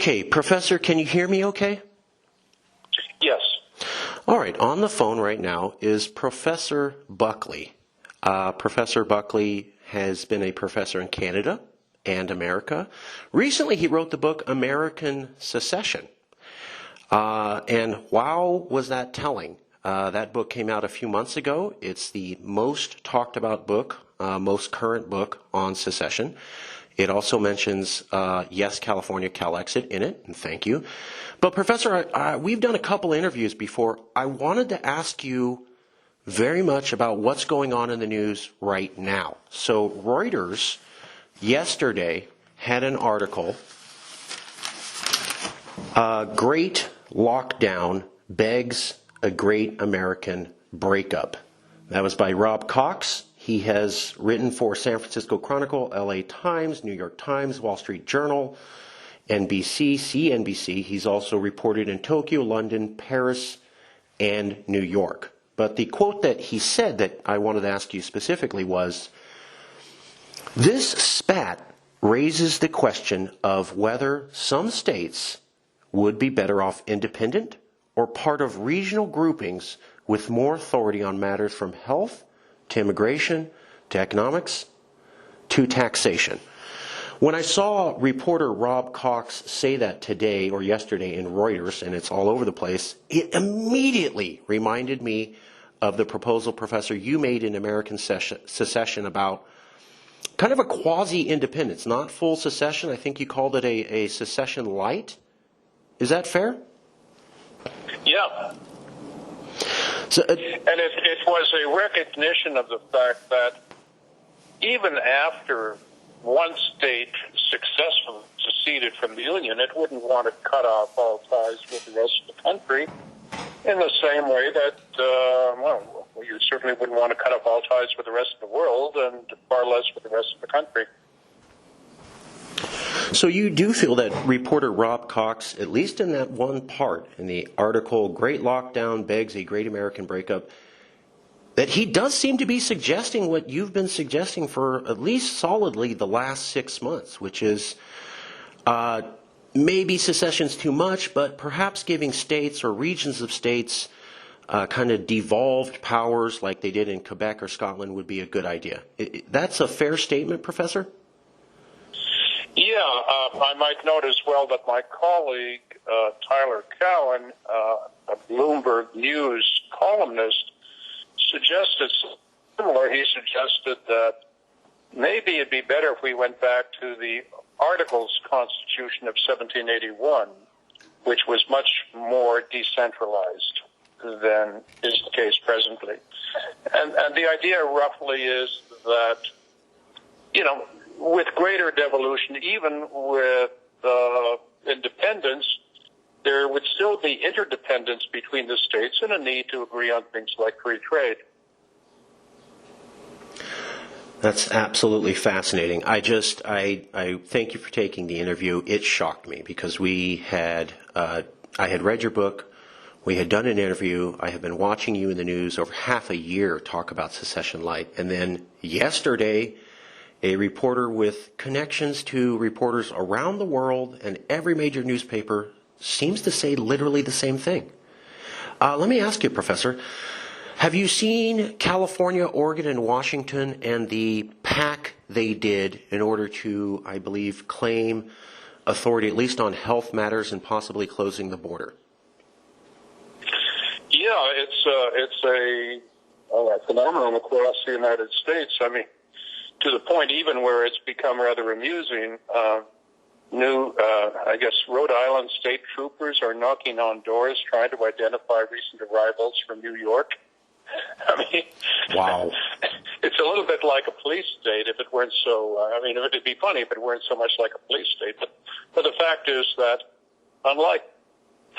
Okay, Professor, can you hear me okay? Yes. All right, on the phone right now is Professor Buckley. Professor Buckley has been a professor in Canada and America. Recently, he wrote the book American Secession. And wow, was that telling. That book came out a few months ago. It's the most talked about book, most current book on secession. It also mentions, yes, California, Cal-Exit in it, and thank you. But Professor, we've done a couple interviews before. I wanted to ask you very much about what's going on in the news right now. So Reuters yesterday had an article, Great Lockdown Begs a Great American Breakup. That was by Rob Cox. He has written for San Francisco Chronicle, LA Times, New York Times, Wall Street Journal, NBC, CNBC. He's also reported in Tokyo, London, Paris, and New York. But the quote that he said that I wanted to ask you specifically was, "This spat raises the question of whether some states would be better off independent or part of regional groupings with more authority on matters from health to immigration, to economics, to taxation." When I saw reporter Rob Cox say that today or yesterday in Reuters, and it's all over the place, it immediately reminded me of the proposal, Professor, you made in American Secession about kind of a quasi-independence, not full secession. I think you called it a secession light. Is that fair? Yeah. So, and it was a recognition of the fact that even after one state successfully seceded from the Union, it wouldn't want to cut off all ties with the rest of the country in the same way that, you certainly wouldn't want to cut off all ties with the rest of the world and far less with the rest of the country. So you do feel that reporter Rob Cox, at least in that one part in the article, Great Lockdown Begs a Great American Breakup, that he does seem to be suggesting what you've been suggesting for at least solidly the last 6 months, which is maybe secession's too much, but perhaps giving states or regions of states kind of devolved powers like they did in Quebec or Scotland would be a good idea. That's a fair statement, Professor? Yeah, I might note as well that my colleague, Tyler Cowan, a Bloomberg News columnist, suggested similar. He suggested that maybe it'd be better if we went back to the Articles Constitution of 1781, which was much more decentralized than is the case presently. And the idea roughly is that, with greater devolution, even with independence, there would still be interdependence between the states and a need to agree on things like free trade. That's absolutely fascinating. I thank you for taking the interview. It shocked me because I had read your book. We had done an interview. I have been watching you in the news over half a year talk about secession light. And then yesterday, a reporter with connections to reporters around the world and every major newspaper seems to say literally the same thing. Let me ask you, Professor, have you seen California, Oregon, and Washington and the pact they did in order to, I believe, claim authority at least on health matters and possibly closing the border? Yeah, it's a phenomenon across the United States. I mean, to the point even where it's become rather amusing. Rhode Island state troopers are knocking on doors trying to identify recent arrivals from New York. I mean, wow. It's a little bit like a police state if it weren't so, it'd be funny if it weren't so much like a police state. But the fact is that unlike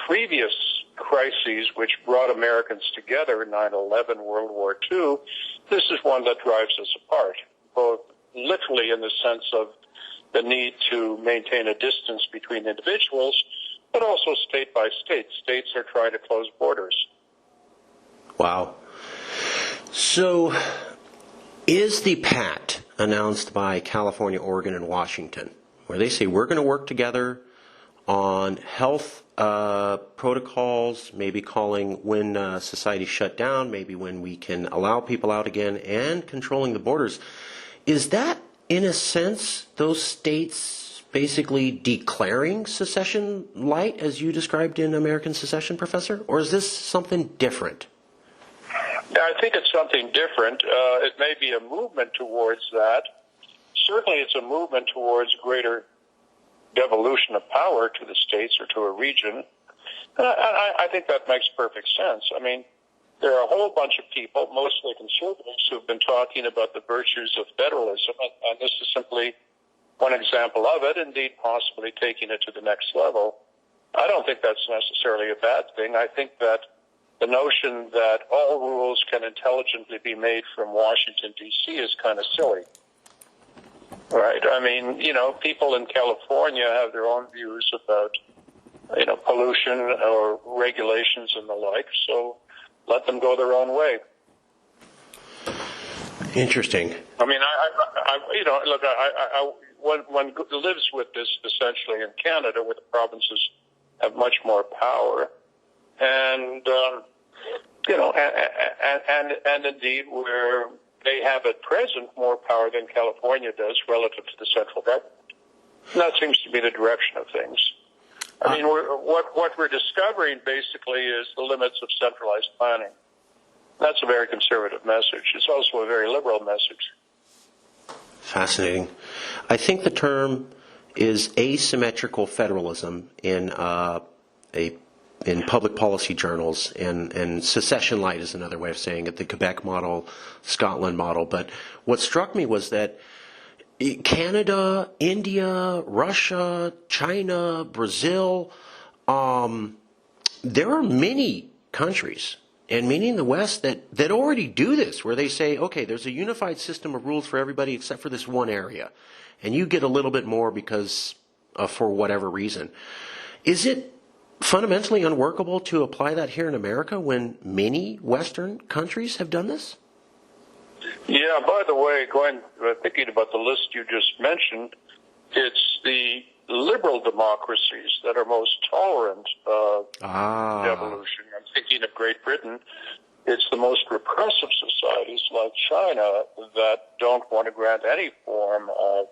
previous crises which brought Americans together, 9/11, World War II, this is one that drives us apart, both literally in the sense of the need to maintain a distance between individuals, but also state by state. States are trying to close borders. Wow. So is the pact announced by California, Oregon, and Washington, where they say we're going to work together on health protocols, maybe calling when society shut down, maybe when we can allow people out again, and controlling the borders. Is that, in a sense, those states basically declaring secession light, as you described in American Secession, Professor? Or is this something different? I think it's something different. It may be a movement towards that. Certainly it's a movement towards greater devolution of power to the states or to a region. I think that makes perfect sense. I mean, there are a whole bunch of people, mostly conservatives, who've been talking about the virtues of federalism, and this is simply one example of it, indeed possibly taking it to the next level. I don't think that's necessarily a bad thing. I think that the notion that all rules can intelligently be made from Washington, D.C. is kind of silly. Right? I mean, people in California have their own views about, pollution or regulations and the like, so let them go their own way. Interesting. I mean, one lives with this essentially in Canada, where the provinces have much more power, and and indeed where they have at present more power than California does relative to the central government. And that seems to be the direction of things. I mean, what we're discovering basically is the limits of centralized planning. That's a very conservative message. It's also a very liberal message. Fascinating. I think the term is asymmetrical federalism in public policy journals, and secession light is another way of saying it, the Quebec model, Scotland model. But what struck me was that Canada, India, Russia, China, Brazil, there are many countries, and many in the West, that already do this, where they say, okay, there's a unified system of rules for everybody except for this one area, and you get a little bit more because for whatever reason. Is it fundamentally unworkable to apply that here in America when many Western countries have done this? Yeah, by the way, thinking about the list you just mentioned, it's the liberal democracies that are most tolerant of devolution. I'm thinking of Great Britain. It's the most repressive societies like China that don't want to grant any form of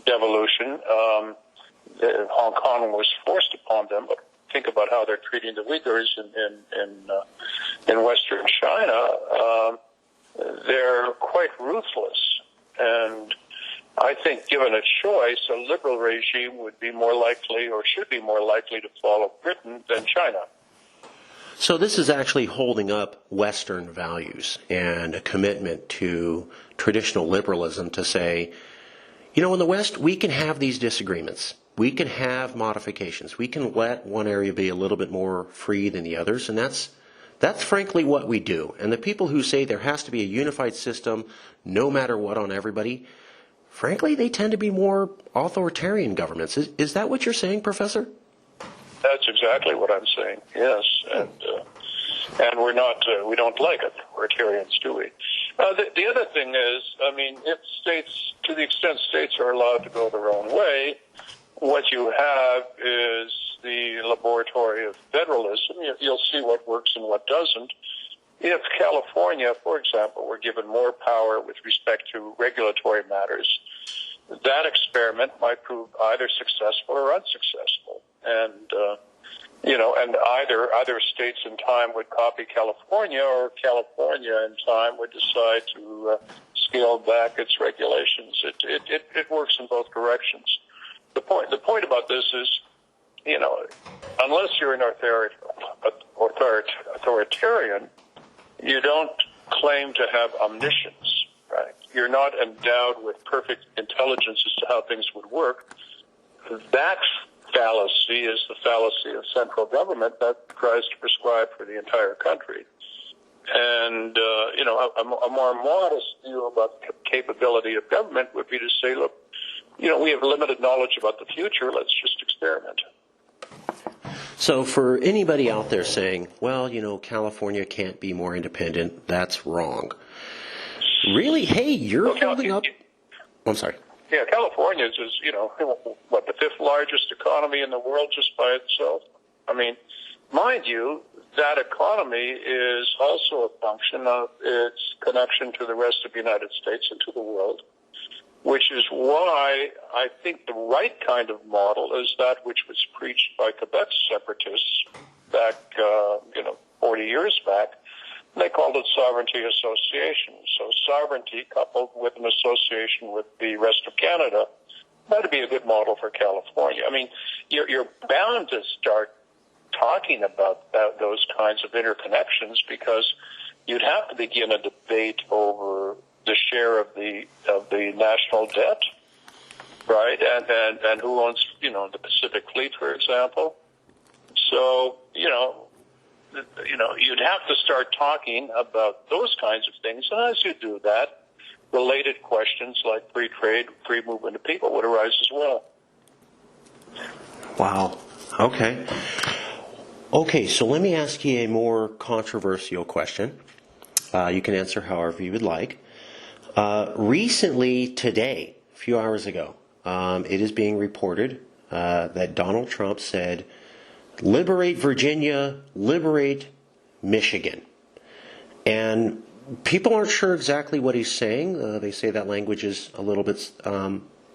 devolution. Hong Kong was forced upon them, but think about how they're treating the Uyghurs in Western China. They're quite ruthless, and I think given a choice, a liberal regime would be more likely, or should be more likely, to follow Britain than China. So this is actually holding up Western values and a commitment to traditional liberalism to say, in the West, we can have these disagreements. We can have modifications. We can let one area be a little bit more free than the others, and that's frankly what we do. And the people who say there has to be a unified system, no matter what, on everybody, frankly, they tend to be more authoritarian governments. Is that what you're saying, Professor? That's exactly what I'm saying. Yes, and we're not. We don't like authoritarians, do we? The other thing is, I mean, if states, to the extent states are allowed to go their own way, what you have is the laboratory of federalism. You'll see what works and what doesn't. If California, for example, were given more power with respect to regulatory matters, that experiment might prove either successful or unsuccessful. And, and either states in time would copy California, or California in time would decide to scale back its regulations. It works in both directions. The point about this is, unless you're an authoritarian, you don't claim to have omniscience, right? You're not endowed with perfect intelligence as to how things would work. That fallacy is the fallacy of central government that tries to prescribe for the entire country. And, a more modest view about the capability of government would be to say, look, we have limited knowledge about the future. Let's just experiment. So for anybody out there saying, well, California can't be more independent, that's wrong. Really? Hey, you're holding up... I'm sorry. Yeah, California is, what, the fifth largest economy in the world just by itself? I mean, mind you, that economy is also a function of its connection to the rest of the United States and to the world, which is why I think the right kind of model is that which was preached by Quebec separatists back, 40 years back. They called it sovereignty association. So sovereignty coupled with an association with the rest of Canada, that'd be a good model for California. I mean, you're bound to start talking about those kinds of interconnections because you'd have to begin a debate over the share of the national debt, right? And who owns, the Pacific Fleet, for example. So, you'd have to start talking about those kinds of things. And as you do that, related questions like free trade, free movement of people would arise as well. Wow. Okay. Okay, so let me ask you a more controversial question. You can answer however you would like. Recently, today, a few hours ago, it is being reported that Donald Trump said, "Liberate Virginia, liberate Michigan." And people aren't sure exactly what he's saying. They say that language is a little bit,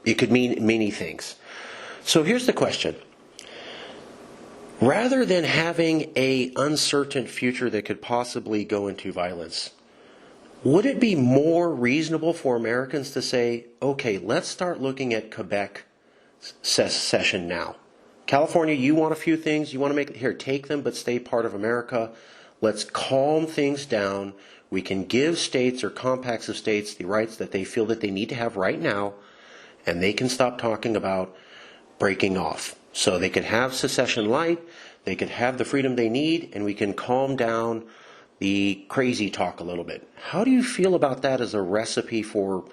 it could mean many things. So here's the question. Rather than having an uncertain future that could possibly go into violence, would it be more reasonable for Americans to say, okay, let's start looking at Quebec secession now? California, you want a few things, you want to make it here, take them, but stay part of America. Let's calm things down. We can give states or compacts of states the rights that they feel that they need to have right now, and they can stop talking about breaking off. So they could have secession light, they could have the freedom they need, and we can calm down the crazy talk a little bit. How do you feel about that as a recipe for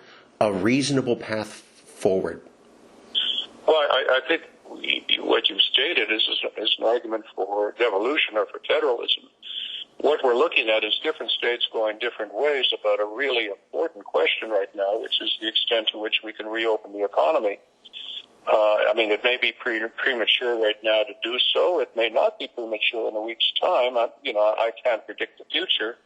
a reasonable path forward? Well, I think what you've stated is an argument for devolution or for federalism. What we're looking at is different states going different ways about a really important question right now, which is the extent to which we can reopen the economy. It may be premature right now to do so. It may not be premature in a week's time. I can't predict the future.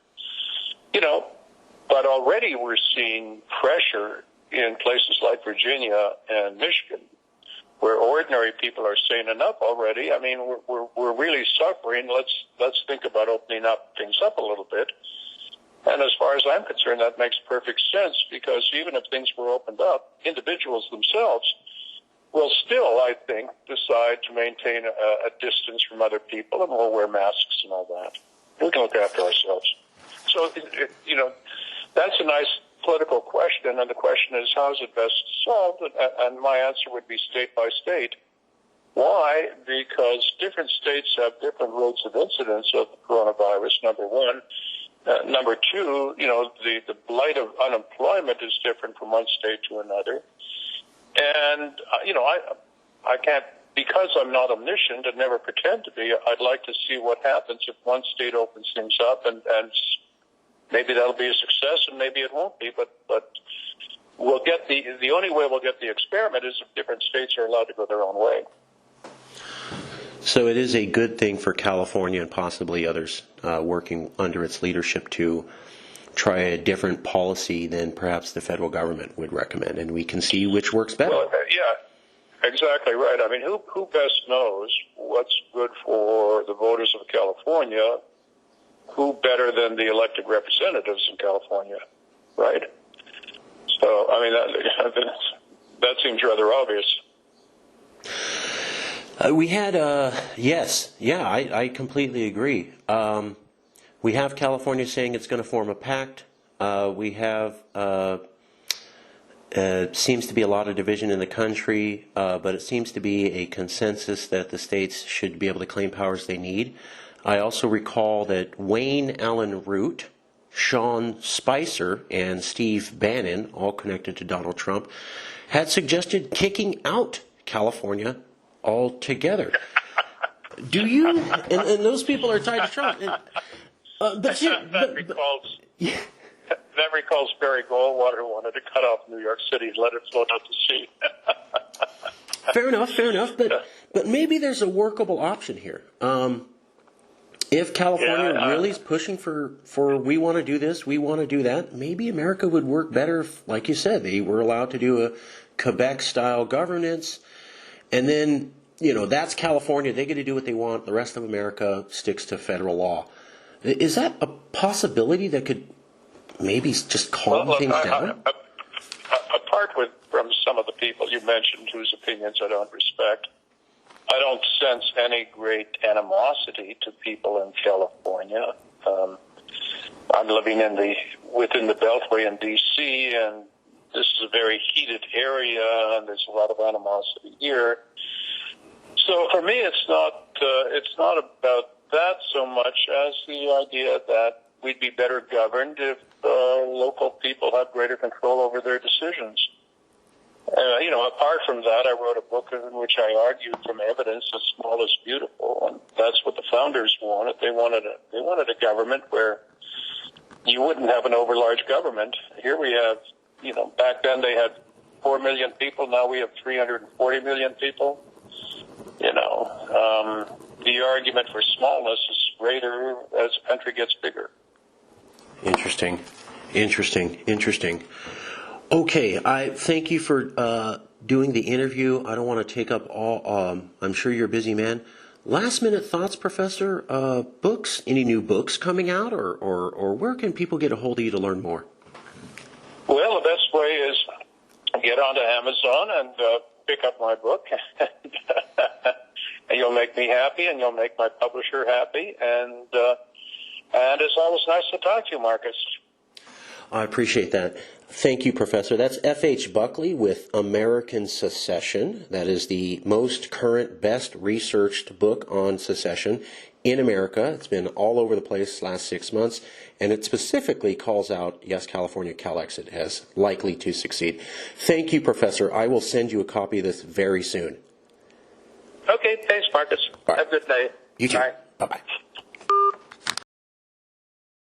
But already we're seeing pressure in places like Virginia and Michigan, where ordinary people are saying enough already. I mean, we're really suffering. Let's think about opening up things up a little bit. And as far as I'm concerned, that makes perfect sense because even if things were opened up, individuals themselves will still, I think, decide to maintain a distance from other people and will wear masks and all that. We can look after ourselves. So, that's a nice political question, and the question is, how is it best solved? And my answer would be state by state. Why? Because different states have different rates of incidence of the coronavirus, number one. Number two, the blight of unemployment is different from one state to another. And, I can't, because I'm not omniscient and never pretend to be, I'd like to see what happens if one state opens things up and maybe that'll be a success and maybe it won't be, but we'll get the only way we'll get the experiment is if different states are allowed to go their own way. So it is a good thing for California and possibly others working under its leadership to try a different policy than perhaps the federal government would recommend, and we can see which works better. Well, yeah, exactly right. I mean, who best knows what's good for the voters of California? Who better than the elected representatives in California, right? So, I mean, that seems rather obvious. We had, yes, yeah, I completely agree. We have California saying it's going to form a pact. We have, seems to be a lot of division in the country, but it seems to be a consensus that the states should be able to claim powers they need. I also recall that Wayne Allen Root, Sean Spicer, and Steve Bannon, all connected to Donald Trump, had suggested kicking out California altogether. Do you? And those people are tied to Trump. That that recalls Barry Goldwater wanted to cut off New York City and let it float out to sea. Fair enough. But maybe there's a workable option here. If California really is pushing for we want to do this, we want to do that, maybe America would work better if, like you said, they were allowed to do a Quebec-style governance. And then, that's California. They get to do what they want. The rest of America sticks to federal law. Is that a possibility that could maybe just calm things down? Apart from some of the people you mentioned whose opinions I don't respect, I don't sense any great animosity to people in California. I'm living within the Beltway in D.C., and this is a very heated area, and there's a lot of animosity here. So for me, it's not about that so much as the idea that we'd be better governed if local people had greater control over their decisions. Apart from that, I wrote a book in which I argued from evidence that small is beautiful, and that's what the founders wanted. They wanted a government where you wouldn't have an overlarge government. Here we have, back then they had 4 million people. Now we have 340 million people. The argument for smallness is greater as the country gets bigger. Interesting. Okay, I thank you for doing the interview. I don't want to take up all, I'm sure you're a busy man. Last minute thoughts, Professor, books, any new books coming out, or where can people get a hold of you to learn more? Well, the best way is get onto Amazon and pick up my book. And you'll make me happy, and you'll make my publisher happy. And it's always nice to talk to you, Marcus. I appreciate that. Thank you, Professor. That's H Buckley with American Secession. That is the most current, best researched book on secession in America. It's been all over the place last 6 months, and it specifically calls out, yes, California CalExit as likely to succeed. Thank you, Professor. I will send you a copy of this very soon. Okay, thanks, Marcus. Bye. Have a good night. You too. Bye. Bye-bye.